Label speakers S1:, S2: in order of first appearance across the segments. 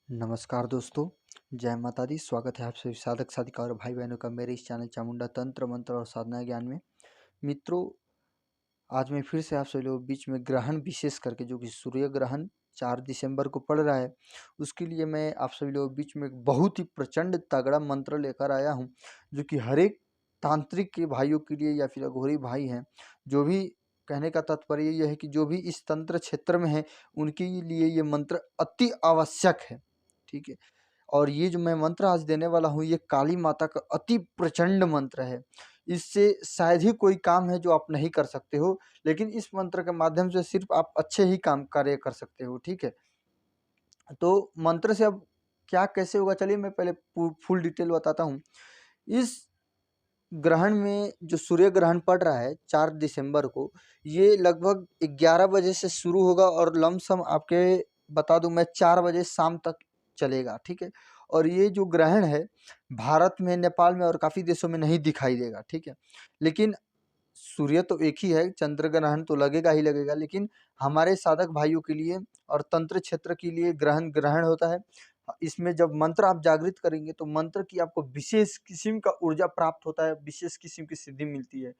S1: नमस्कार दोस्तों, जय माता दी। स्वागत है आप सभी साधक साधिका और भाई बहनों का मेरे इस चैनल चामुंडा तंत्र मंत्र और साधना ज्ञान में। मित्रों, आज मैं फिर से आप सभी लोगों के बीच में ग्रहण विशेष करके जो कि सूर्य ग्रहण 4 दिसंबर को पड़ रहा है, उसके लिए मैं आप सभी लोगों के बीच में एक बहुत ही प्रचंड तगड़ा मंत्र लेकर आया हूँ, जो कि हर एक तांत्रिक के भाइयों के लिए या फिर अघोरी भाई हैं, जो भी कहने का तात्पर्य यह है कि जो भी इस तंत्र क्षेत्र में है, उनके लिए ये मंत्र अति आवश्यक है। ठीक है। और ये जो मैं मंत्र आज देने वाला हूँ, ये काली माता का अति प्रचंड मंत्र है। इससे शायद ही कोई काम है जो आप नहीं कर सकते हो, लेकिन इस मंत्र के माध्यम से सिर्फ आप अच्छे ही काम कार्य कर सकते हो। ठीक है। तो मंत्र से अब क्या कैसे होगा, चलिए मैं पहले फुल डिटेल बताता हूँ। इस ग्रहण में जो सूर्य ग्रहण पड़ रहा है 4 दिसंबर को, ये लगभग 11 बजे से शुरू होगा और लमसम आपके बता दूं मैं 4 बजे शाम तक चलेगा। ठीक है। और ये जो ग्रहण है, भारत में, नेपाल में और काफ़ी देशों में नहीं दिखाई देगा। ठीक है। लेकिन सूर्य तो एक ही है, चंद्र ग्रहण तो लगेगा ही लगेगा, लेकिन हमारे साधक भाइयों के लिए और तंत्र क्षेत्र के लिए ग्रहण ग्रहण होता है। इसमें जब मंत्र आप जागृत करेंगे तो मंत्र की आपको विशेष किस्म का ऊर्जा प्राप्त होता है, विशेष किस्म की सिद्धि मिलती है।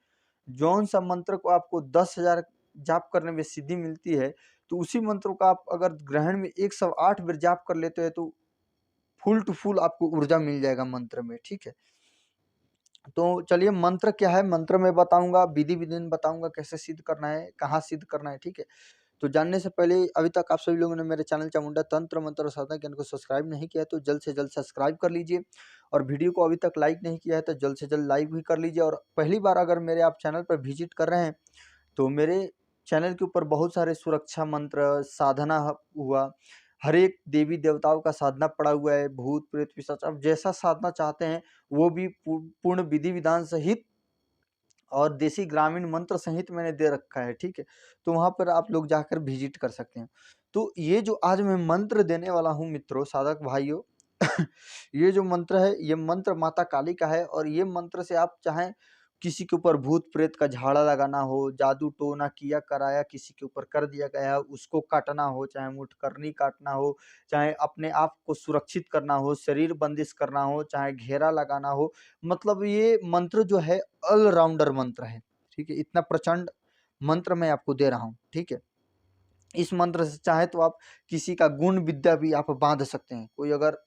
S1: जौन सा मंत्र को आपको 10,000 जाप करने में सिद्धि मिलती है, तो उसी मंत्र को आप अगर ग्रहण में 108 बार जाप कर लेते हैं तो फुल टू फुल आपको ऊर्जा मिल जाएगा मंत्र में। ठीक है। तो चलिए मंत्र क्या है, मंत्र में बताऊंगा, विधि विधान बताऊंगा, कैसे सिद्ध करना है, कहाँ सिद्ध करना है। ठीक है। तो जानने से पहले अभी तक आप सभी लोगों ने मेरे चैनल चामुंडा तंत्र मंत्र और साधना ज्ञान को सब्सक्राइब नहीं किया है तो जल्द से जल्द सब्सक्राइब कर लीजिए, और वीडियो को अभी तक लाइक नहीं किया है तो जल्द से जल्द लाइक भी कर लीजिए। और पहली बार अगर मेरे आप चैनल पर विजिट कर रहे हैं, तो मेरे चैनल के ऊपर बहुत सारे सुरक्षा मंत्र, साधना हुआ, हर एक देवी देवताओं का साधना पड़ा हुआ है, भूत प्रेत पिशाच, आप जैसा साधना चाहते हैं वो भी पूर्ण विधि विधान सहित और देसी ग्रामीण मंत्र सहित मैंने दे रखा है। ठीक है। तो वहां पर आप लोग जाकर विजिट कर सकते हैं। तो ये जो आज मैं मंत्र देने वाला हूँ मित्रों, साधक भाइयों, ये जो मंत्र है, ये मंत्र माता काली का है। और ये मंत्र से आप चाहें किसी के ऊपर भूत प्रेत का झाड़ा लगाना हो, जादू टोना किया कराया किसी के ऊपर कर दिया गया है, उसको काटना हो, चाहे मुठकरनी काटना हो, चाहे अपने आप को सुरक्षित करना हो, शरीर बंदिश करना हो, चाहे घेरा लगाना हो, मतलब ये मंत्र जो है ऑलराउंडर मंत्र है। ठीक है। इतना प्रचंड मंत्र मैं आपको दे रहा हूँ। ठीक है। इस मंत्र से चाहे तो आप किसी का गुण विद्या भी आप बांध सकते हैं। कोई अगर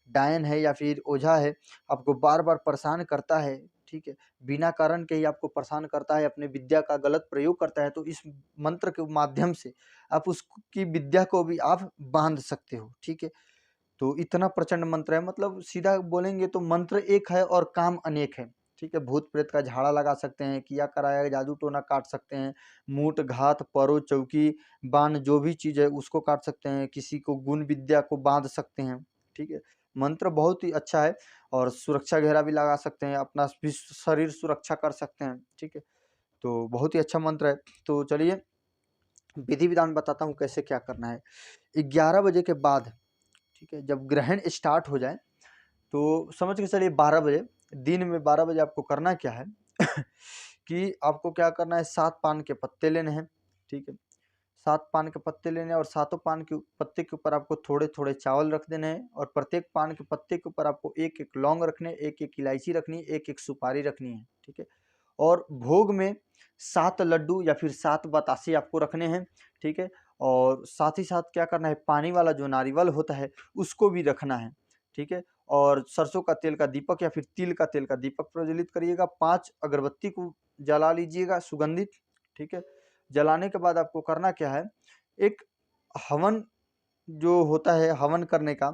S1: डायन है या फिर ओझा है, आपको बार बार परेशान करता है, ठीक है, बिना कारण के ही आपको परेशान करता है, अपने विद्या का गलत प्रयोग करता है, तो इस मंत्र के माध्यम से आप उसकी विद्या को भी आप बांध सकते हो। ठीक है। तो इतना प्रचंड मंत्र है, मतलब सीधा बोलेंगे तो मंत्र एक है और काम अनेक है। ठीक है। भूत प्रेत का झाड़ा लगा सकते हैं, किया कराया जादू टोना काट सकते हैं, मूठ घात परो चौकी बाण जो भी चीज है उसको काट सकते हैं, किसी को गुण विद्या को बांध सकते हैं। ठीक है। मंत्र बहुत ही अच्छा है। और सुरक्षा घेरा भी लगा सकते हैं, अपना भी शरीर सुरक्षा कर सकते हैं। ठीक है। तो बहुत ही अच्छा मंत्र है। तो चलिए विधि विधान बताता हूँ कैसे क्या करना है। 11 बजे के बाद, ठीक है, जब ग्रहण स्टार्ट हो जाए तो समझ के चलिए 12 बजे, दिन में 12 बजे आपको करना क्या है कि आपको क्या करना है, 7 पान के पत्ते लेने हैं। ठीक है। 7 पान के पत्ते लेने हैं और सातों पान के पत्ते के ऊपर आपको थोड़े थोड़े चावल रख देने हैं, और प्रत्येक पान के पत्ते के ऊपर आपको एक एक लौंग रखने, एक एक इलायची रखनी है, एक एक सुपारी रखनी है। ठीक है। और भोग में 7 लड्डू या फिर 7 बतासे आपको रखने हैं। ठीक है। और साथ ही साथ क्या करना है, पानी वाला जो नारियल होता है उसको भी रखना है। ठीक है। और सरसों का तेल का दीपक या फिर तिल का तेल का दीपक प्रज्वलित करिएगा, 5 अगरबत्ती को जला लीजिएगा सुगंधित। ठीक है। जलाने के बाद आपको करना क्या है, एक हवन जो होता है, हवन करने का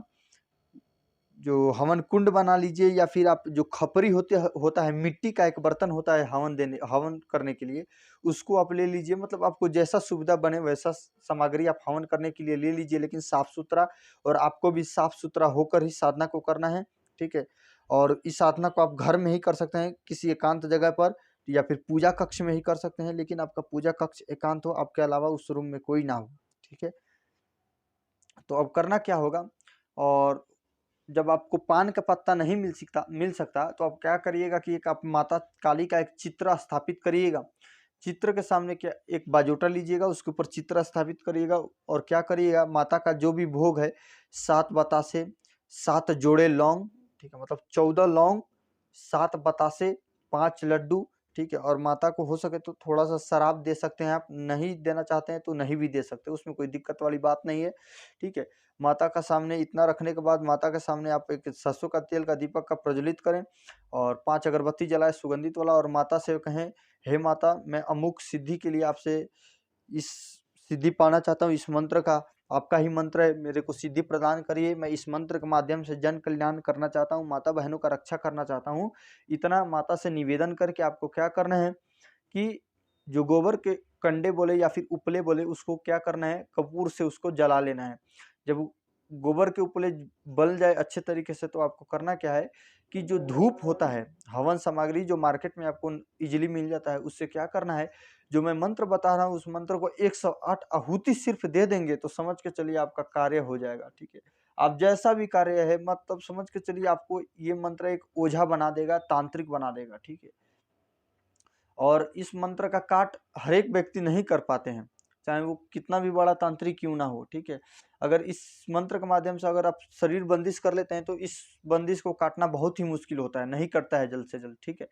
S1: जो हवन कुंड बना लीजिए, या फिर आप जो खपरी होता है, मिट्टी का एक बर्तन होता है हवन करने के लिए, उसको आप ले लीजिए। मतलब आपको जैसा सुविधा बने वैसा सामग्री आप हवन करने के लिए ले लीजिए, लेकिन साफ सुथरा, और आपको भी साफ सुथरा होकर ही साधना को करना है। ठीक है। और इस साधना को आप घर में ही कर सकते हैं, किसी एकांत जगह पर, या फिर पूजा कक्ष में ही कर सकते हैं, लेकिन आपका पूजा कक्ष एकांत हो, आपके अलावा उस रूम में कोई ना हो। ठीक है। तो अब करना क्या होगा, और जब आपको पान का पत्ता नहीं मिल सकता तो आप क्या करिएगा कि एक आप माता काली का एक चित्र स्थापित करिएगा। चित्र के सामने क्या एक बाजोटा लीजिएगा, उसके ऊपर चित्र स्थापित करिएगा और क्या करिएगा, माता का जो भी भोग है 7 बतासे, 7 जोड़े लौंग, ठीक है, मतलब 14 लौंग, 7 बतासे, 5 लड्डू, ठीक है। और माता को हो सके तो थोड़ा सा शराब दे सकते हैं आप, नहीं देना चाहते हैं तो नहीं भी दे सकते, उसमें कोई दिक्कत वाली बात नहीं है, ठीक है। माता का सामने इतना रखने के बाद माता के सामने आप एक सरसों का तेल का दीपक का प्रज्वलित करें और 5 अगरबत्ती जलाए सुगंधित वाला, और माता से कहें, हे माता, मैं अमुक सिद्धि के लिए आपसे इस सिद्धि पाना चाहता हूँ, इस मंत्र का आपका ही मंत्र है, मेरे को सिद्धि प्रदान करिए, मैं इस मंत्र के माध्यम से जन कल्याण करना चाहता हूँ, माता बहनों का रक्षा करना चाहता हूँ। इतना माता से निवेदन करके आपको क्या करना है कि जो गोबर के कंडे बोले या फिर उपले बोले, उसको क्या करना है, कपूर से उसको जला लेना है। जब गोबर के उपले बल जाए अच्छे तरीके से, तो आपको करना क्या है कि जो धूप होता है, हवन सामग्री जो मार्केट में आपको इजीली मिल जाता है, उससे क्या करना है, जो मैं मंत्र बता रहा हूँ उस मंत्र को 108 आहुति सिर्फ दे देंगे तो समझ के चलिए आपका कार्य हो जाएगा, ठीक है। आप जैसा भी कार्य है मतलब समझ के चलिए आपको ये मंत्र एक ओझा बना देगा, तांत्रिक बना देगा, ठीक है। और इस मंत्र का काट हर एक व्यक्ति नहीं कर पाते हैं, चाहे वो कितना भी बड़ा तांत्रिक क्यों ना हो, ठीक है। अगर इस मंत्र के माध्यम से अगर आप शरीर बंदिश कर लेते हैं तो इस बंदिश को काटना बहुत ही मुश्किल होता है, नहीं करता है जल्द से जल्द, ठीक है।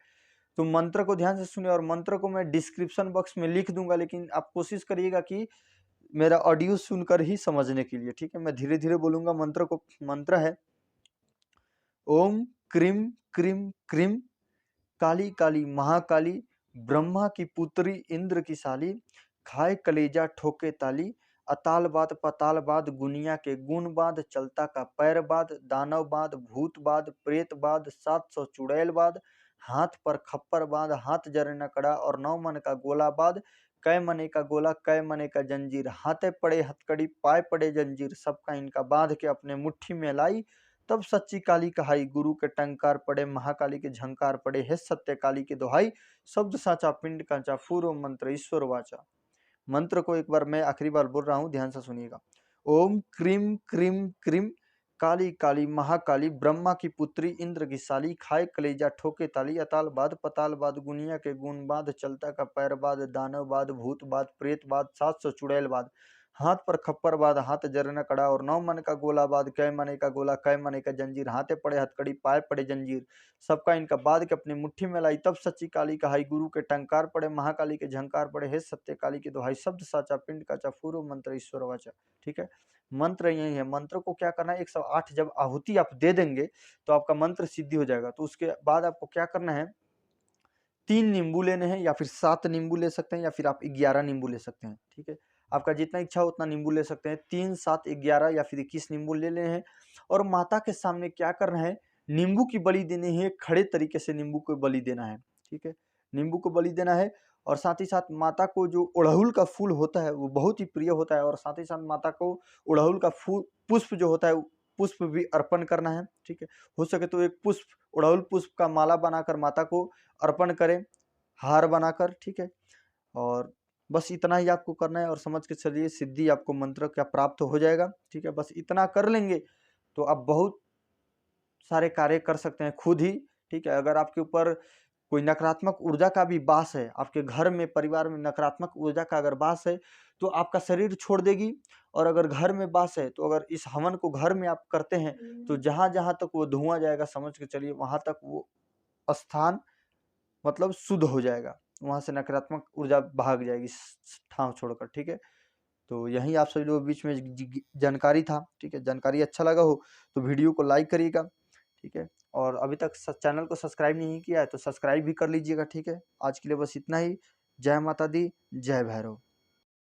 S1: तो मंत्र को ध्यान से सुनिए, और मंत्र को मैं डिस्क्रिप्शन बॉक्स में लिख दूंगा, लेकिन आप कोशिश करिएगा कि मेरा ऑडियो सुनकर ही समझने के लिए, ठीक है। मैं धीरे धीरे बोलूंगा मंत्र को। मंत्र है ओम cream cream cream Kali Kali Mahakali, Brahma की पुत्री इंद्र की साली, खाए कलेजा ठोके ताली, अताल बाद पताल बाद गुनिया के गुण बाद, चलता का पैर बाद, दानव बाद भूत बाद प्रेत बाद, 700 चुड़ैल बाद, हाथ पर खप्पर बाद, हाथ जरे न कड़ा और 9 मन का गोला बाद, कै मने का गोला कै मने का जंजीर, हाथे पड़े हथकड़ी पाए पड़े जंजीर, सबका इनका बांध के अपने मुट्ठी में लाई, तब सच्ची काली कहाई, गुरु के टंकार पड़े महाकाली के झंकार पड़े, हे सत्य काली के दोहाई, शब्द साचा पिंड कांचा, पूर्व मंत्र ईश्वर वाचा। मंत्र को एक बार मैं आखिरी बार बोल रहा हूँ, ध्यान से सुनिएगा। ओम cream cream cream Kali Kali Mahakali, Brahma की पुत्री इंद्र की साली, खाए कलेजा ठोके ताली, अताल बाद पताल बाद गुनिया के गुण बाद, चलता का पैर बाद, दानव बाद भूत बाद प्रेत बाद, 700 चुड़ैल बाद, हाथ पर खप्पर बाद, हाथ जरना कड़ा और 9 मन का गोला बाद, कै मने का गोला कै मने का जंजीर, हाथे पड़े हथकड़ी पाए पड़े जंजीर, सबका इनका बांध के अपनी मुट्ठी में लाई, तब सच्ची काली कहाई, गुरु के टंकार पड़े महाकाली के झंकार पड़े, हे सत्य काली के दोहाई, शब्द साचा पिंड काचा, पूर्व मंत्र ईश्वर वाचा, ठीक है। मंत्र यही है। मंत्र को क्या करना है, 108 जब आहुति आप दे देंगे तो आपका मंत्र सिद्धि हो जाएगा। तो उसके बाद आपको क्या करना है, 3 नींबू लेने हैं या फिर 7 नींबू ले सकते हैं या फिर आप 11 नींबू ले सकते हैं, ठीक है। आपका जितना इच्छा हो उतना नींबू ले सकते हैं, 3 7 11 या फिर 21 नींबू ले लेने हैं। और माता के सामने क्या करना है, नींबू की बलि देनी है, खड़े तरीके से नींबू को बलि देना है, ठीक है। नींबू को बलि देना है और साथ ही साथ माता को जो अड़हुल का फूल होता है वो बहुत ही प्रिय होता है, और साथ ही साथ माता को अड़हुल का फूल पुष्प जो होता है पुष्प भी अर्पण करना है, ठीक है। हो सके तो एक पुष्प अड़हुल पुष्प का माला बनाकर माता को अर्पण करें, हार बनाकर, ठीक है। और बस इतना ही आपको करना है और समझ के चलिए सिद्धि आपको मंत्र का प्राप्त हो जाएगा, ठीक है। बस इतना कर लेंगे तो आप बहुत सारे कार्य कर सकते हैं खुद ही, ठीक है। अगर आपके ऊपर कोई नकारात्मक ऊर्जा का भी वास है, आपके घर में परिवार में नकारात्मक ऊर्जा का अगर वास है तो आपका शरीर छोड़ देगी। और अगर घर में वास है तो अगर इस हवन को घर में आप करते हैं तो जहां जहां तक वो धुआं जाएगा समझ के चलिए वहां तक वो स्थान मतलब शुद्ध हो जाएगा, वहां से नकारात्मक ऊर्जा भाग जाएगी ठाव छोड़कर, ठीक है। तो यही आप सभी लोगों के बीच में जानकारी था, ठीक है। जानकारी अच्छा लगा हो तो वीडियो को लाइक करिएगा, ठीक है। और अभी तक चैनल को सब्सक्राइब नहीं किया है तो सब्सक्राइब भी कर लीजिएगा, ठीक है। आज के लिए बस इतना ही। जय माता दी, जय भैरव।